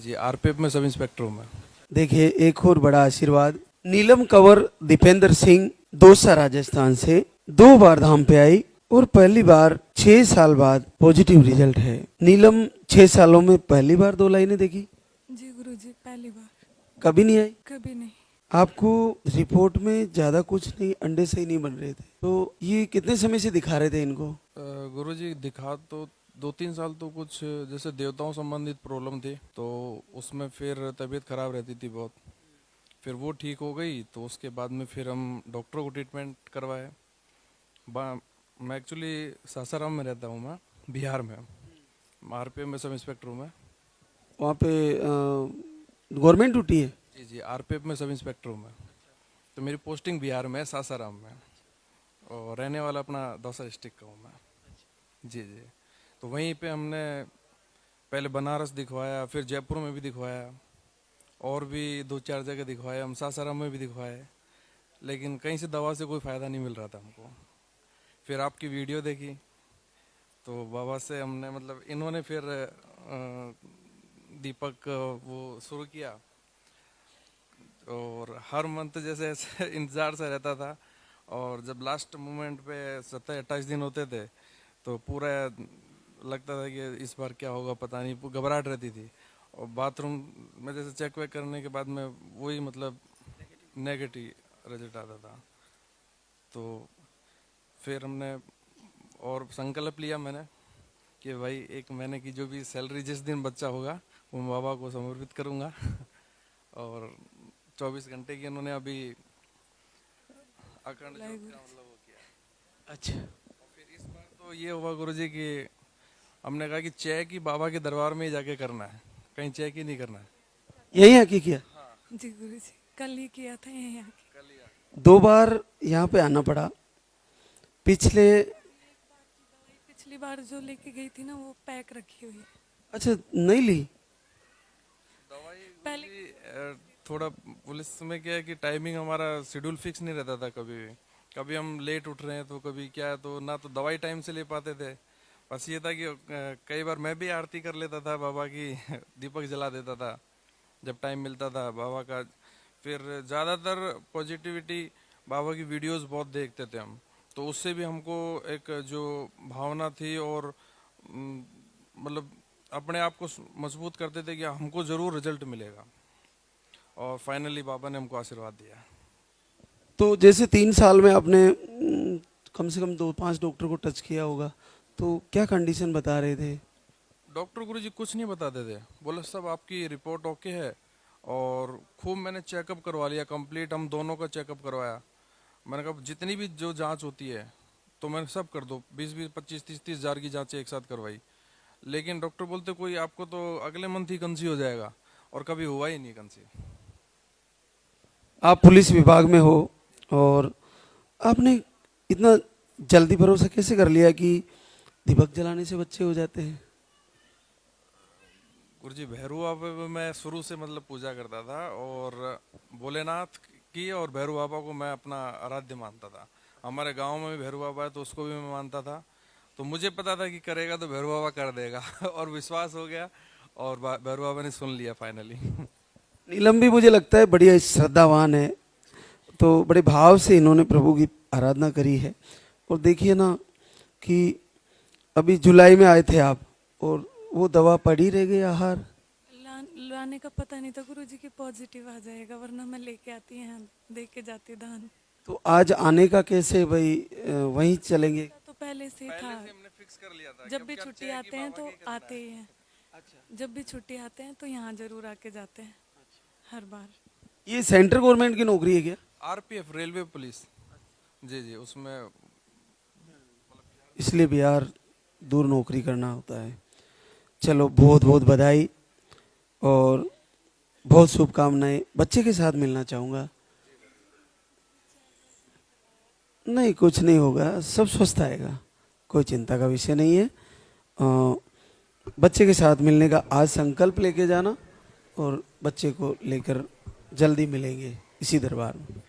जी RPF में sub inspector हूँ मैं। देखिए एक और बड़ा आशीर्वाद, नीलम कंवर दीपेंद्र सिंह दौसा राजस्थान से 2 बार धाम पे आई और पहली बार 6 साल बाद पॉजिटिव रिजल्ट है। नीलम 6 सालों में पहली बार 2 लाइनें देखी, जी गुरुजी, पहली बार। कभी नहीं आई। कभी नहीं। आपको रिपोर्ट में ज्यादा कुछ नहीं, अंडे सही नहीं बन रहे थे, तो ये कितने समय से दिखा रहे थे इनको? गुरुजी दिखा तो 2-3 साल तो कुछ जैसे देवताओं संबंधित प्रॉब्लम थी, तो उसमें फिर तबीयत खराब रहती थी बहुत। फिर वो ठीक हो गई तो उसके बाद में फिर हम डॉक्टरों को ट्रीटमेंट करवाए। मैं एक्चुअली सासाराम में रहता हूँ, मैं बिहार में। आरपीएफ में सब इंस्पेक्टर हूँ मैं। वहाँ पे गवर्नमेंट ड्यूटी है? जी जी आरपीएफ में सब इंस्पेक्टर हूँ मैं। तो मेरी पोस्टिंग बिहार में है, सासाराम में, और रहने वाला अपना दौसा डिस्ट्रिक्ट का हूँ मैं। जी जी। तो वहीं पे हमने पहले बनारस दिखवाया, फिर जयपुर में भी दिखवाया, और भी 2-4 जगह दिखवाए, हम सासाराम में भी दिखवाए, लेकिन कहीं से दवा से कोई फ़ायदा नहीं मिल रहा था हमको। फिर आपकी वीडियो देखी तो बाबा से हमने मतलब इन्होंने फिर दीपक वो शुरू किया, और हर मंथ जैसे ऐसे इंतज़ार सा रहता था। और जब लास्ट मोमेंट पे 27-28 दिन होते थे तो पूरा लगता था कि इस बार क्या होगा पता नहीं, घबराहट रहती थी। और बाथरूम में जैसे चेक वेक करने के बाद में वही मतलब नेगेटिव रिजल्ट आता था। तो फिर हमने और संकल्प लिया मैंने कि भाई 1 महीने की जो भी सैलरी जिस दिन बच्चा होगा वो मैं बाबा को समर्पित करूँगा। और 24 घंटे की उन्होंने अभी अखंड ज्योत का मतलब वो किया। अच्छा। और फिर इस बार तो ये हुआ गुरुजी कि हमने कहा कि चेक ही बाबा के दरबार में ही जाके करना है, कहीं चेक ही नहीं करना है। यही आके किया? जी गुरुजी, कल ही किया था यहीं आके। कल ही 2 बार यहाँ पे आना पड़ा। पिछले पिछली बार जो लेके गई थी ना वो पैक रखी हुई है। अच्छा, नहीं ली? दवाई पहले गुरुजी, थोड़ा पुलिस में क्या है कि टाइमिंग हमारा शेड्यूल फिक्स नहीं रहता था। कभी भी कभी हम लेट उठ रहे हैं तो कभी क्या है, तो ना तो दवाई टाइम से ले पाते थे। बस ये था कि कई बार मैं भी आरती कर लेता था बाबा की, दीपक जला देता था जब टाइम मिलता था बाबा का। फिर ज़्यादातर पॉजिटिविटी बाबा की वीडियोस बहुत देखते थे हम, तो उससे भी हमको एक जो भावना थी और मतलब अपने आप को मजबूत करते थे कि हमको ज़रूर रिजल्ट मिलेगा। और फाइनली बाबा ने हमको आशीर्वाद दिया। तो जैसे 3 साल में आपने कम से कम 2-5 डॉक्टर को टच किया होगा, तो क्या कंडीशन बता रहे थे? डॉक्टर गुरुजी कुछ नहीं बताते थे, बोले सब आपकी रिपोर्ट ओके है। और खूब मैंने चेकअप करवा लिया कंप्लीट, हम दोनों का चेकअप करवाया। मैंने कहा जितनी भी जो जांच होती है तो मैंने सब कर दो, 20-20, 25, 30-30 हज़ार की जांचें एक साथ करवाई। लेकिन डॉक्टर बोलते कोई आपको तो अगले मंथ ही कंसीव हो जाएगा, और कभी हुआ ही नहीं कंसीव। आप पुलिस विभाग में हो और आपने इतना जल्दी भरोसा कैसे कर लिया कि दीपक जलाने से बच्चे हो जाते हैं? गुरुजी भैरू बाबा पे मैं शुरू से मतलब पूजा करता था, और भोलेनाथ की और भैरू बाबा को मैं अपना आराध्य मानता था। हमारे गांव में भी भैरू बाबा है तो उसको भी मैं मानता था। तो मुझे पता था कि करेगा तो भैरू बाबा कर देगा। और विश्वास हो गया, और भैरू बाबा ने सुन लिया फाइनली। नीलम भी मुझे लगता है बढ़िया श्रद्धावान है, तो बड़े भाव से इन्होंने प्रभु की आराधना करी है। और देखिए ना कि अभी जुलाई में आए थे आप और वो दवा पड़ी रह गई आहार। लाने का पता नहीं था गुरुजी कि पॉजिटिव आ जाएगा, वरना मैं लेके आती हैं, दे के जाती धान। तो आज आने का कैसे भाई, वहीं चलेंगे? तो पहले से ही था, हमने फिक्स कर लिया था जब भी क्योंकि अब छुट्टी चेक ही आते हैं बाबा तो की करना आते ही हैं। जब भी छुट्टी आते हैं तो यहाँ जरूर आके जाते हैं हर बार। ये सेंट्रल गवर्नमेंट की नौकरी है क्या? RPF railway police. जी जी उसमें। इसलिए बिहार दूर नौकरी करना होता है। चलो बहुत बहुत बधाई और बहुत शुभकामनाएं। बच्चे के साथ मिलना चाहूँगा। नहीं, कुछ नहीं होगा, सब स्वस्थ आएगा, कोई चिंता का विषय नहीं है। बच्चे के साथ मिलने का आज संकल्प लेके जाना और बच्चे को लेकर जल्दी मिलेंगे इसी दरबार में।